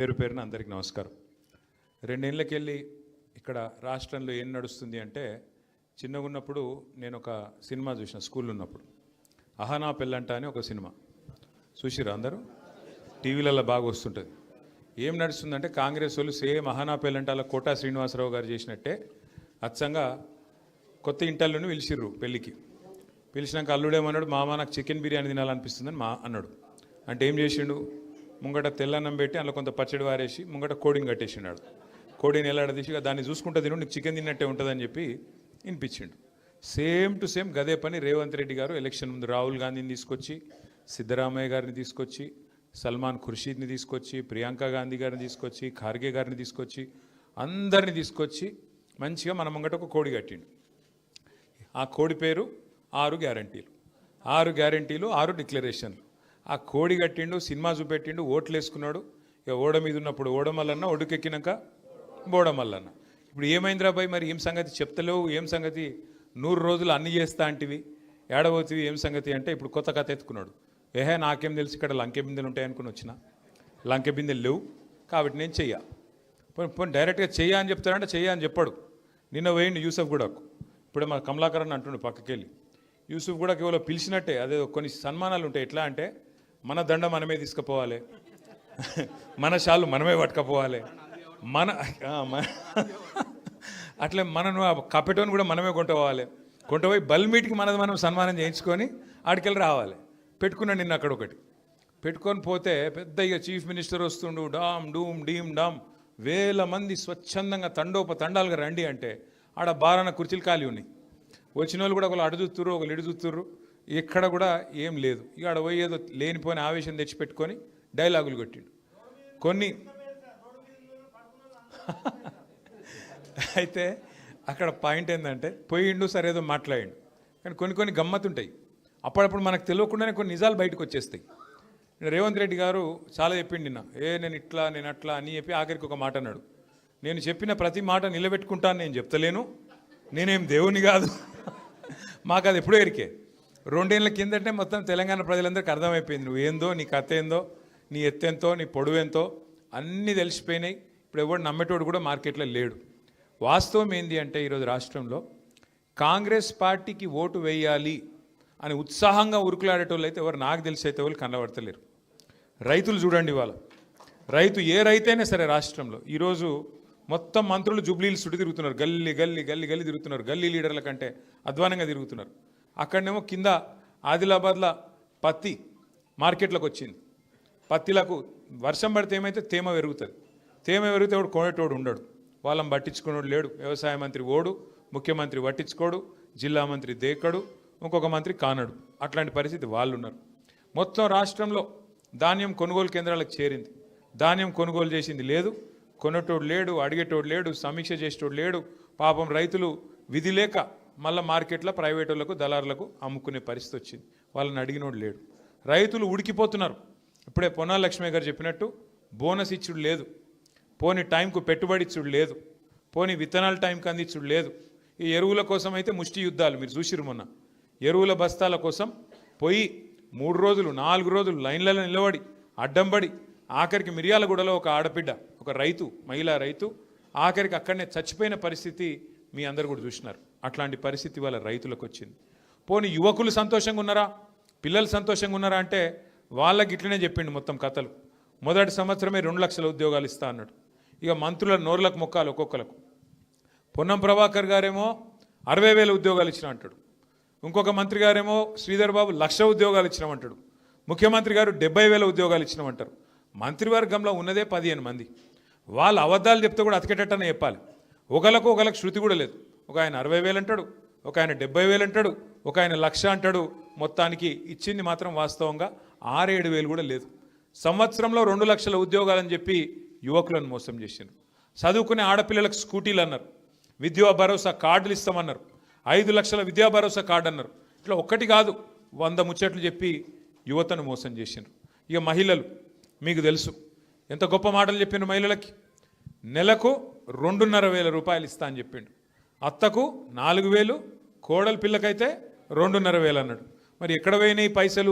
పేరు పేరున అందరికీ నమస్కారం. రెండేళ్లకెళ్ళి ఇక్కడ రాష్ట్రంలో ఏం నడుస్తుంది అంటే, చిన్నగా ఉన్నప్పుడు నేను ఒక సినిమా చూసిన స్కూల్లో ఉన్నప్పుడు, అహానా పెళ్ళంట అని ఒక సినిమా చూసిరా అందరూ? టీవీలలో బాగా వస్తుంటుంది. ఏం నడుస్తుందంటే, కాంగ్రెస్ వాళ్ళు సేమ్ అహానా పెళ్ళంట అలా కోటా శ్రీనివాసరావు గారు చేసినట్టే అచ్చంగా కొత్త ఇంటల్లోనే పిలిచిర్రు పెళ్ళికి. పిలిచినాక అల్లుడేమన్నాడు, మామ నాకు చికెన్ బిర్యానీ తినాలనిపిస్తుందని అన్నాడు. అంటే ఏం చేసిండు, ముంగట తెల్లన్నం పెట్టి అందులో కొంత పచ్చడి వారేసి ముంగట కోడిని కట్టేసినాడు. కోడిని ఎలాడదీసి దాన్ని చూసుకుంటూ తిను, నీకు చికెన్ తిన్నట్టే ఉంటుందని చెప్పి వినిపించిండు. సేమ్ టు సేమ్ గదే పని రేవంత్ రెడ్డి గారు ఎలక్షన్ ముందు రాహుల్ గాంధీని తీసుకొచ్చి, సిద్ధరామయ్య గారిని తీసుకొచ్చి, సల్మాన్ ఖుర్షీద్ని తీసుకొచ్చి, ప్రియాంక గాంధీ గారిని తీసుకొచ్చి, ఖార్గే గారిని తీసుకొచ్చి, అందరిని తీసుకొచ్చి మంచిగా మన ముంగట ఒక కోడి కట్టిండు. ఆ కోడి పేరు 6 గ్యారంటీలు. 6 గ్యారంటీలు, 6 డిక్లరేషన్లు. ఆ కోడి కట్టిండు, సినిమా చూపెట్టిండు, ఓట్లు వేసుకున్నాడు. ఇక ఓడ మీద ఉన్నప్పుడు ఓడమల్లన్న, ఒడుకెక్కినాక బోడమల్లన్న. ఇప్పుడు ఏమైందిరా బాయ్, మరి ఏం సంగతి చెప్తలేవు, ఏం సంగతి 100 రోజులు అన్ని చేస్తా అంటివి, ఏడబోతివి, ఏం సంగతి అంటే ఇప్పుడు కొత్త కథ ఎత్తుకున్నాడు. నాకేం తెలుసు, ఇక్కడ లంకె బిందెలు ఉంటాయనుకుని వచ్చిన, లంకె బిందెలు లేవు కాబట్టి నేను చెయ్యా. పోనీ డైరెక్ట్గా చెయ్యా అని చెప్తాడంటే చెయ్యా అని చెప్పాడు. నిన్న పోయిండు యూసఫ్ కూడా, ఇప్పుడే మా కమలాకరన్ అంటుండు పక్కకెళ్ళి. యూసుఫ్ కూడా కేవలం పిలిచినట్టే, అదే కొన్ని సన్మానాలు ఉంటాయి. ఎట్లా అంటే, మన దండ మనమే తీసుకుపోవాలి, మన షాలు మనమే పట్టుకపోవాలి, అట్లే మనను కపెటోని కూడా మనమే కొంటపోవాలి. కొంటపోయి బల్మీట్కి మనది మనం సన్మానం చేయించుకొని ఆడికెళ్ళి రావాలి. పెట్టుకున్నాను నిన్న అక్కడ ఒకటి పెట్టుకొని పోతే, పెద్ద ఇక చీఫ్ మినిస్టర్ వస్తుండు, డామ్ డూమ్ డీమ్ డామ్, వేల మంది స్వచ్ఛందంగా తండాలుగా రండి అంటే, ఆడ బారాన కుర్చీలు ఖాళీ ఉన్నాయి. వచ్చిన వాళ్ళు కూడా ఒకళ్ళు అడు చూస్తుర్రు, ఒకళ్ళు ఇడు చూస్తుర్రు, ఎక్కడ కూడా ఏం లేదు. ఇక ఆడ పోయి ఏదో లేనిపోయిన ఆవేశం తెచ్చిపెట్టుకొని డైలాగులు కొట్టిండు కొన్ని. అయితే అక్కడ పాయింట్ ఏంటంటే, పోయిండు సరే ఏదో మాట్లాడిండు, కానీ కొన్ని గమ్మత్తుంటాయి. అప్పుడప్పుడు మనకు తెలియకుండానే కొన్ని నిజాలు బయటకు వచ్చేస్తాయి. రేవంత్ రెడ్డి గారు చాలా చెప్పిండు నిన్న, నేను ఇట్లా నేను అట్లా అని చెప్పి ఆఖరికి ఒక మాట అన్నాడు, నేను చెప్పిన ప్రతి మాట నిలబెట్టుకుంటాను, నేను చెప్తలేను, నేనేం దేవుని కాదు. మాకు అది ఎప్పుడో ఎరికే. 2 ఏళ్ళ కిందటే మొత్తం తెలంగాణ ప్రజలందరికీ అర్థమైపోయింది, నువ్వు ఏందో, నీ కథ ఏందో, నీ ఎత్తెంతో, నీ పొడవెంతో అన్నీ తెలిసిపోయినాయి. ఇప్పుడు ఎవడు నమ్మేటోడు కూడా మార్కెట్లో లేడు. వాస్తవం ఏంది అంటే, ఈరోజు రాష్ట్రంలో కాంగ్రెస్ పార్టీకి ఓటు వేయాలి అని ఉత్సాహంగా ఉరుకులాడేటోళ్ళు అయితే ఎవరు నాకు తెలిసి అయితే వాళ్ళు కనబడతలేరు. రైతులు చూడండి, వాళ్ళ రైతు ఏ రైతైనా సరే రాష్ట్రంలో ఈరోజు మొత్తం మంత్రులు జూబ్లీలు చుట్టూ తిరుగుతున్నారు, గల్లీ గల్లీ గల్లీ గల్లీ తిరుగుతున్నారు, గల్లీ లీడర్ల కంటే అధ్వానంగా తిరుగుతున్నారు. అక్కడనేమో కింద ఆదిలాబాద్లో పత్తి మార్కెట్లోకి వచ్చింది. పత్తిలకు వర్షం పడితే ఏమైతే తేమ పెరుగుతుంది, తేమ పెరిగితే వాడు కొనేటోడు ఉండడు, వాళ్ళని పట్టించుకునేవాడు లేడు. వ్యవసాయ మంత్రి ఓడు, ముఖ్యమంత్రి పట్టించుకోడు, జిల్లా మంత్రి దేకడు, ఇంకొక మంత్రి కానడు. అట్లాంటి పరిస్థితి వాళ్ళు ఉన్నారు. మొత్తం రాష్ట్రంలో ధాన్యం కొనుగోలు కేంద్రాలకు చేరింది, ధాన్యం కొనుగోలు చేసింది లేదు, కొనేటోడు లేడు, అడిగేటోడు లేడు, సమీక్ష చేసేటోడు లేడు. పాపం రైతులు విధి లేక మళ్ళీ మార్కెట్లో ప్రైవేట్ వాళ్ళకు, దళారులకు అమ్ముకునే పరిస్థితి వచ్చింది. వాళ్ళని అడిగినోడు లేడు. రైతులు ఉడికిపోతున్నారు. ఇప్పుడే పొన్నాల లక్ష్మయ్య గారు చెప్పినట్టు, బోనస్ ఇచ్చుడు లేదు, పోని టైంకు పెట్టుబడి ఇచ్చుడు లేదు, పోని విత్తనాల టైంకి అందించుడు లేదు. ఈ ఎరువుల కోసం అయితే ముష్టి యుద్ధాలు మీరు చూసిరు. మొన్న ఎరువుల బస్తాల కోసం పోయి 3 రోజులు 4 రోజులు లైన్లలో నిలబడి అడ్డంబడి, ఆఖరికి మిర్యాలగూడలో ఒక ఆడబిడ్డ, ఒక రైతు, మహిళా రైతు, ఆఖరికి అక్కడనే చచ్చిపోయిన పరిస్థితి మీ అందరు కూడా చూసినారు. అట్లాంటి పరిస్థితి వాళ్ళ రైతులకు వచ్చింది. పోనీ యువకులు సంతోషంగా ఉన్నారా, పిల్లలు సంతోషంగా ఉన్నారా అంటే, వాళ్ళకి ఇట్లనే చెప్పిండు మొత్తం కథలు. మొదటి సంవత్సరమే 2 లక్షల ఉద్యోగాలు ఇస్తా అన్నాడు. ఇక మంత్రుల నోర్లకు మొక్కాలు ఒక్కొక్కలకు. పొన్నం ప్రభాకర్ గారేమో 60,000 ఉద్యోగాలు ఇచ్చిన అంటాడు, ఇంకొక మంత్రి గారేమో శ్రీధర్ బాబు 1,00,000 ఉద్యోగాలు ఇచ్చినామంటాడు, ముఖ్యమంత్రి గారు 70,000 ఉద్యోగాలు ఇచ్చినామంటారు. మంత్రివర్గంలో ఉన్నదే 15 మంది. వాళ్ళు అబద్ధాలు చెప్తే కూడా అతికేటట్టనే చెప్పాలి. ఒకళ్ళకు శృతి కూడా లేదు. ఒక ఆయన 60,000 అంటాడు, ఒక ఆయన 70,000 అంటాడు, ఒక ఆయన 1,00,000 అంటాడు. మొత్తానికి ఇచ్చింది మాత్రం వాస్తవంగా 6-7 కూడా లేదు. సంవత్సరంలో 2 లక్షల ఉద్యోగాలని చెప్పి యువకులను మోసం చేసిండ్రు. చదువుకునే ఆడపిల్లలకు స్కూటీలు అన్నారు, విద్యా భరోసా కార్డులు ఇస్తామన్నారు, 5 లక్షల విద్యా భరోసా కార్డు అన్నారు. ఇట్లా ఒక్కటి కాదు, 100 ముచ్చట్లు చెప్పి యువతను మోసం చేసిండ్రు. ఇక మహిళలు మీకు తెలుసు ఎంత గొప్ప మాటలు చెప్పిండ్రు. మహిళలకి నెలకు 2,500 రూపాయలు ఇస్తా అని చెప్పిండు. అత్తకు 4,000, కోడలి పిల్లకైతే 2,500 అన్నాడు. మరి ఎక్కడ పోయినాయి పైసలు?